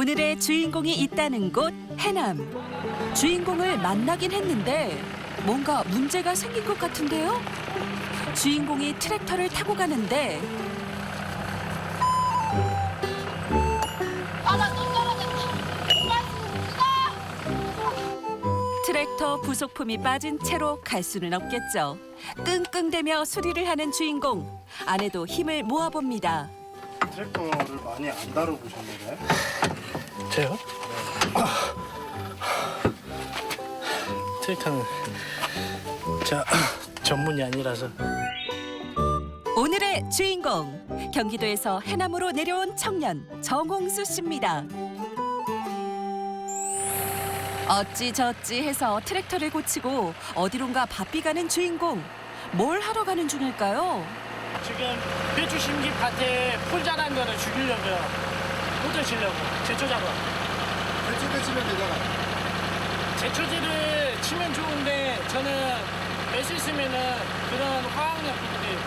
오늘의 주인공이 있다는 곳 해남. 주인공을 만나긴 했는데 뭔가 문제가 생긴 것 같은데요? 주인공이 트랙터를 타고 가는데 나또 떨어졌다. 트랙터 부속품이 빠진 채로 갈 수는 없겠죠. 끙끙대며 수리를 하는 주인공. 아내도 힘을 모아봅니다. 트랙터를 많이 안 다뤄보셨나요? 저요? 트랙터는 저 전문이 아니라서. 오늘의 주인공. 경기도에서 해남으로 내려온 청년 정홍수 씨입니다. 어찌저찌 해서 트랙터를 고치고 어디론가 바삐 가는 주인공. 뭘 하러 가는 중일까요? 지금 배추 심기 밭에 풀 자란 거를 죽이려고요. 꽂으시려고 제초 작업. 배추 치면 되잖아. 제초제를 치면 좋은데 저는 뺄 수 있으면은 그런 화학약품들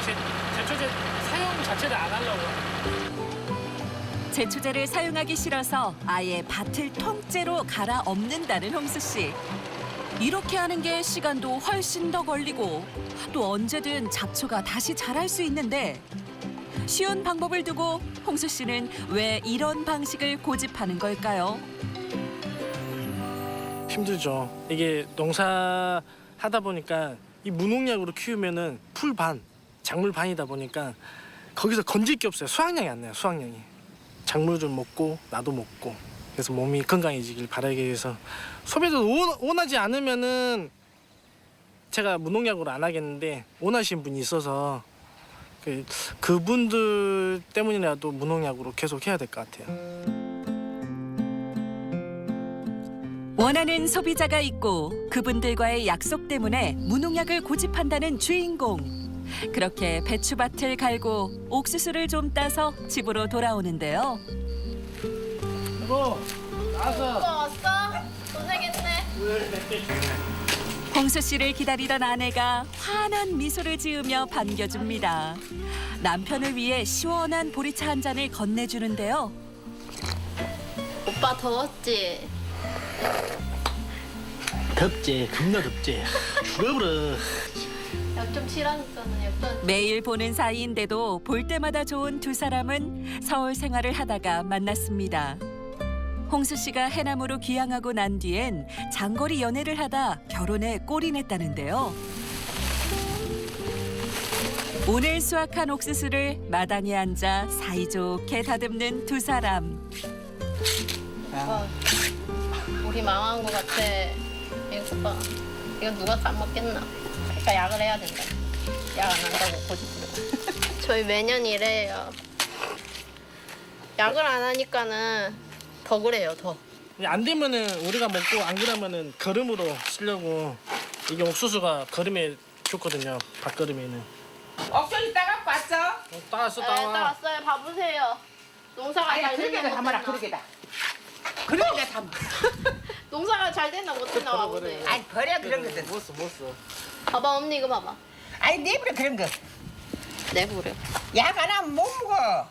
제초제 사용 자체를 안 하려고요. 제초제를 사용하기 싫어서 아예 밭을 통째로 갈아엎는다는 홍수 씨. 이렇게 하는 게 시간도 훨씬 더 걸리고 또 언제든 잡초가 다시 자랄 수 있는데 쉬운 방법을 두고 홍수 씨는 왜 이런 방식을 고집하는 걸까요? 힘들죠. 이게 농사 하다 보니까 이 무농약으로 키우면은 풀 반, 작물 반이다 보니까 거기서 건질 게 없어요. 수확량이 안 나요. 수확량이. 작물을 먹고 나도 먹고 그래서 몸이 건강해지길 바라기 위해서 소비자 원하지 않으면은 제가 무농약으로 안 하겠는데 원하시는 분이 있어서 그분들 때문이라도 무농약으로 계속 해야 될 것 같아요. 원하는 소비자가 있고 그분들과의 약속 때문에 무농약을 고집한다는 주인공. 그렇게 배추밭을 갈고 옥수수를 좀 따서 집으로 돌아오는데요. 여보, 나와서. 왔어? 고생했네. 홍수 씨를 기다리던 아내가 환한 미소를 지으며 반겨줍니다. 남편을 위해 시원한 보리차 한 잔을 건네주는데요. 오빠 더웠지? 덥지, 겁나 덥지. 죽어버려. 약 좀 치라니까는 약간. 매일 보는 사이인데도 볼 때마다 좋은 두 사람은 서울 생활을 하다가 만났습니다. 홍수 씨가 해남으로 귀향하고 난 뒤엔 장거리 연애를 하다 결혼에 꼴이 냈다는데요. 오늘 수확한 옥수수를 마당에 앉아 사이좋게 다듬는 두 사람. 오빠, 우리 망한 거 같아. 이거 봐. 이거 누가 다 먹겠나? 그러니까 약을 해야 된다. 약 안 한다고 고집부려. 저희 매년 이래요. 약을 안 하니까는 더 그래요, 더. 안 되면은 우리가 먹고 안 그러면은 거름으로 쓰려고 이게 옥수수가 거름에 좋거든요. 밭거름에는. 옥수수 따갖고 왔어? 따왔어 네, 따와. 따왔어요. 봐보세요. 농사가 아니 잘 그렇게 됐나 담아라 못 됐나. 그렇게다 그렇게 담아 농사가 잘 됐나 못 됐나 봐보세요. 아니 버려 그런 것들 못 써. 봐봐 언니 이거 봐봐. 아니 내버려 그런 거 내부려. 약 안 하면 못 먹어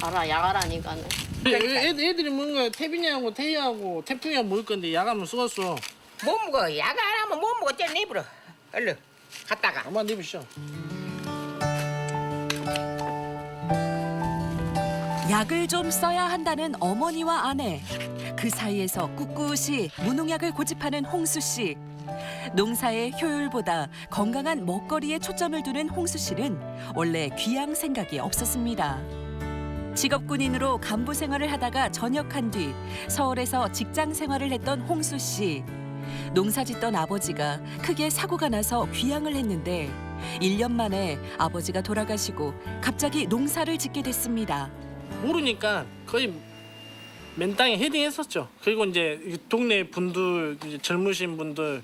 알아 야가라니까는. 애들이 먹는 거 태빈이하고 태희하고 태풍이하고 먹을 건데 야가면 썩었어. 못 먹어 약 안 하면 못 먹어 쟤 내버려 얼른 갔다가 한번 내보시죠. 약을 좀 써야 한다는 어머니와 아내. 그 사이에서 꿋꿋이 무농약을 고집하는 홍수 씨. 농사의 효율보다 건강한 먹거리에 초점을 두는 홍수 씨는 원래 귀향 생각이 없었습니다. 직업 군인으로 간부 생활을 하다가 전역한 뒤 서울에서 직장 생활을 했던 홍수 씨. 농사 짓던 아버지가 크게 사고가 나서 귀향을 했는데 1년 만에 아버지가 돌아가시고 갑자기 농사를 짓게 됐습니다. 모르니까 거의 맨 땅에 헤딩했었죠. 그리고 이제 이 동네 분들 이제 젊으신 분들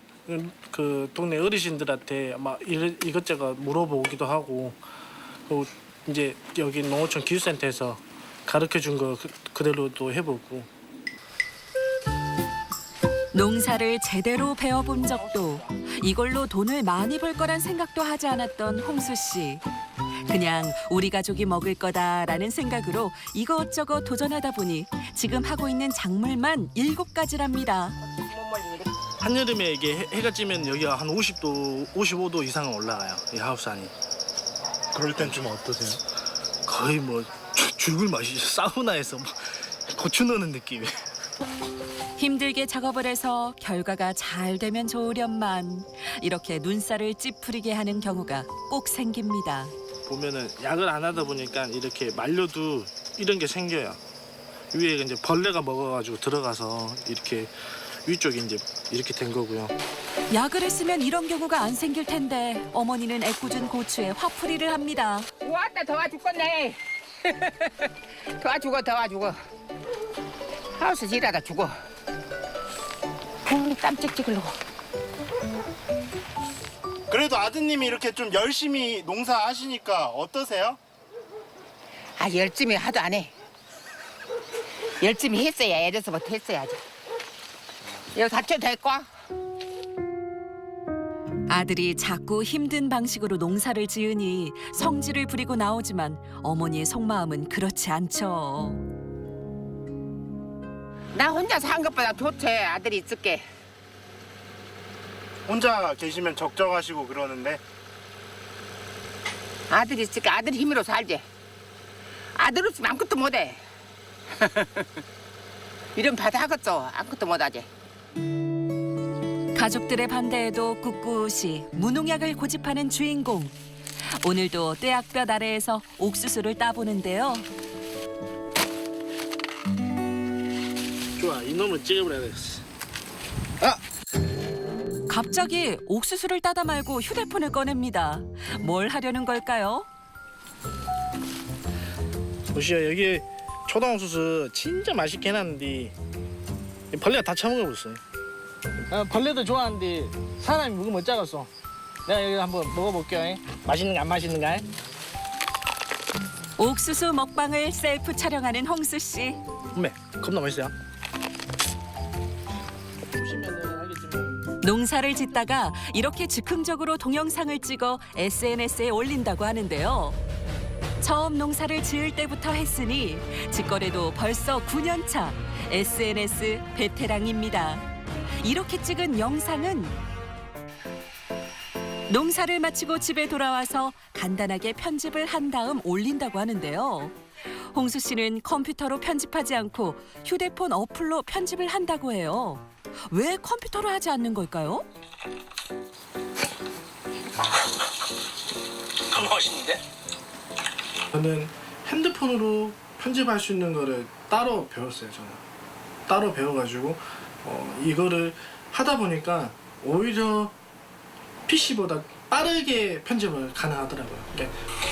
그 동네 어르신들한테 막 이것저것 물어보기도 하고 그리고 이제 여기 농어촌 기술센터에서 가르쳐 준 거 그대로도 해보고. 농사를 제대로 배워본 적도 이걸로 돈을 많이 벌 거란 생각도 하지 않았던 홍수 씨. 그냥 우리 가족이 먹을 거다라는 생각으로 이것저것 도전하다 보니 지금 하고 있는 작물만 7가지랍니다. 한여름에 이게 해가 찌면 여기가 한 50도, 55도 이상은 올라가요. 이 하우스 안이. 그럴 땐 좀 어떠세요? 거의 뭐 죽을 맛이죠. 사우나에서 뭐 고추 넣는 느낌이. 힘들게 작업을 해서 결과가 잘 되면 좋으련만 이렇게 눈살을 찌푸리게 하는 경우가 꼭 생깁니다. 보면은 약을 안 하다 보니까 이렇게 말려도 이런 게 생겨요. 위에 이제 벌레가 먹어가지고 들어가서 이렇게 위쪽이 이제 이렇게 된 거고요. 약을 했으면 이런 경우가 안 생길 텐데 어머니는 애꿎은 고추에 화풀이를 합니다. 왔다 더워 죽겠네. 더워 죽어. 하우스 일하다 죽어. 땀 찍찍 흘러고. 그래도 아드님이 이렇게 좀 열심히 농사하시니까 어떠세요? 아 열심히 하도 안 해. 열심히 했어야 애려서부터 했어야지. 여기 다쳐도 될거? 아들이 자꾸 힘든 방식으로 농사를 지으니 성질을 부리고 나오지만 어머니의 속마음은 그렇지 않죠. 나 혼자 산 것보다 좋지. 아들이 있을게. 혼자 계시면 적적하시고 그러는데 아들이 있을게. 아들 힘으로 살지. 아들 없으면 아무것도 못해. 이런 바다 하겠어. 아무것도 못하지. 가족들의 반대에도 꿋꿋이 무농약을 고집하는 주인공. 오늘도 떼약볕 아래에서 옥수수를 따보는데요. 좋아, 이놈을 찍어버려야 되겠어. 갑자기 옥수수를 따다 말고 휴대폰을 꺼냅니다. 뭘 하려는 걸까요? 보시오, 여기 초당옥수수 진짜 맛있게 해놨는데 벌레가 다 처먹어버렸어요. 벌레도 좋아하는데 사람이 먹으면 어쩌겠어. 내가 여기 한번 먹어볼게요. 맛있는가 안 맛있는가? 옥수수 먹방을 셀프 촬영하는 홍수 씨. 어메, 겁나 맛있어요. 보시면은 알겠지만 농사를 짓다가 이렇게 즉흥적으로 동영상을 찍어 SNS에 올린다고 하는데요. 처음 농사를 지을 때부터 했으니 직거래도 벌써 9년 차 SNS 베테랑입니다. 이렇게 찍은 영상은 농사를 마치고 집에 돌아와서 간단하게 편집을 한 다음 올린다고 하는데요. 홍수 씨는 컴퓨터로 편집하지 않고 휴대폰 어플로 편집을 한다고 해요. 왜 컴퓨터로 하지 않는 걸까요? 너무 맛있는데? 저는 핸드폰으로 편집할 수 있는 거를 따로 배웠어요. 저는 따로 배워가지고 이거를 하다 보니까 오히려 PC보다 빠르게 편집을 가능하더라고요.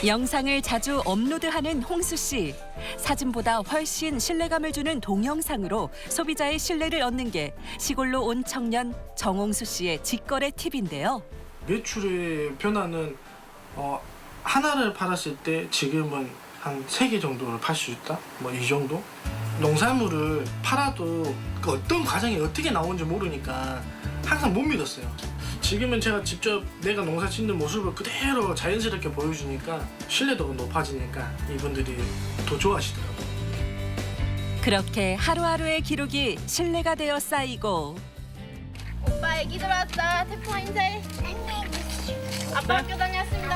영상을 자주 업로드하는 홍수 씨. 사진보다 훨씬 신뢰감을 주는 동영상으로 소비자의 신뢰를 얻는 게 시골로 온 청년 정홍수 씨의 직거래 팁인데요. 매출의 변화는 하나를 팔았을 때 지금은 한 3개 정도를 팔 수 있다? 뭐 이 정도? 농산물을 팔아도 그 어떤 과정이 어떻게 나오는지 모르니까 항상 못 믿었어요. 지금은 제가 직접 내가 농사 짓는 모습을 그대로 자연스럽게 보여주니까 신뢰도가 높아지니까 이분들이 더 좋아하시더라고요. 그렇게 하루하루의 기록이 신뢰가 되어 쌓이고 오빠 애기 들어왔다. 태풍아 인사해. 아빠 학교 다녔습니다.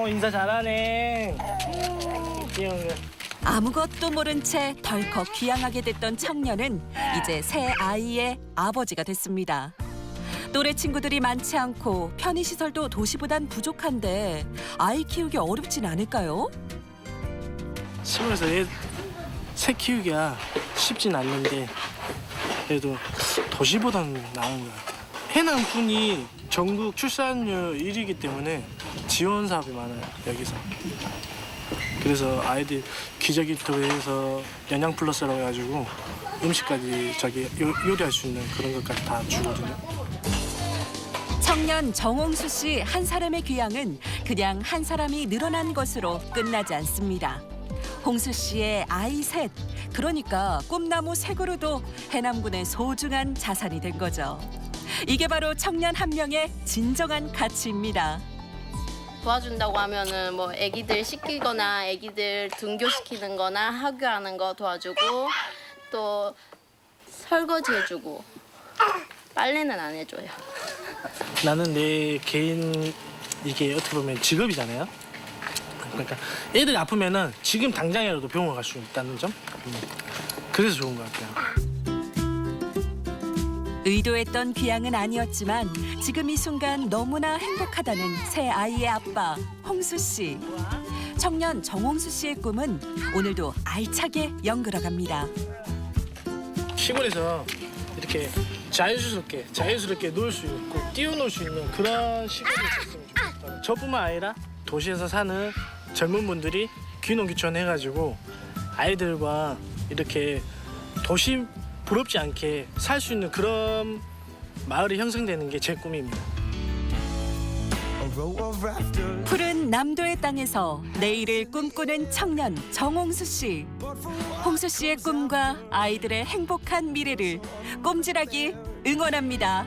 인사 잘하네. 귀여운 거. 아무것도 모른 채 덜컥 귀향하게 됐던 청년은 이제 새 아이의 아버지가 됐습니다. 또래 친구들이 많지 않고 편의시설도 도시보단 부족한데 아이 키우기 어렵진 않을까요? 시골에서 새 키우기가 쉽진 않는데 그래도 도시보다는 나은 것 같아요. 해남군이 전국 출산율 1위이기 때문에 지원 사업이 많아요, 여기서. 그래서 아이들 기저귀부터 영양 플러스라고 해가지고 음식까지 요리할 수 있는 그런 것까지 다 주거든요. 청년 정홍수 씨 한 사람의 귀향은 그냥 한 사람이 늘어난 것으로 끝나지 않습니다. 홍수 씨의 아이 셋, 그러니까 꿈나무 세 그루도 해남군의 소중한 자산이 된 거죠. 이게 바로 청년 한 명의 진정한 가치입니다. 도와준다고 하면은 뭐 애기들 씻기거나 애기들 등교시키는 거나 학교하는 거 도와주고 또 설거지 해주고 빨래는 안 해줘요. 나는 내 개인 이게 어떻게 보면 직업이잖아요. 그러니까 애들이 아프면은 지금 당장이라도 병원 갈 수 있다는 점. 그래서 좋은 것 같아요. 의도했던 귀향은 아니었지만 지금 이 순간 너무나 행복하다는 새 아이의 아빠 홍수 씨. 청년 정홍수 씨의 꿈은 오늘도 알차게 연결어갑니다. 시골에서 이렇게 자유스럽게 놀 수 있고 뛰어놀 수 있는 그런 시골이 됐으면 좋겠어요. 저뿐만 아니라 도시에서 사는 젊은 분들이 귀농귀촌 해가지고 아이들과 이렇게 도시 부럽지 않게 살 수 있는 그런 마을이 형성되는 게 제 꿈입니다. 푸른 남도의 땅에서 내일을 꿈꾸는 청년 정홍수 씨. 홍수 씨의 꿈과 아이들의 행복한 미래를 꼼질하게 응원합니다.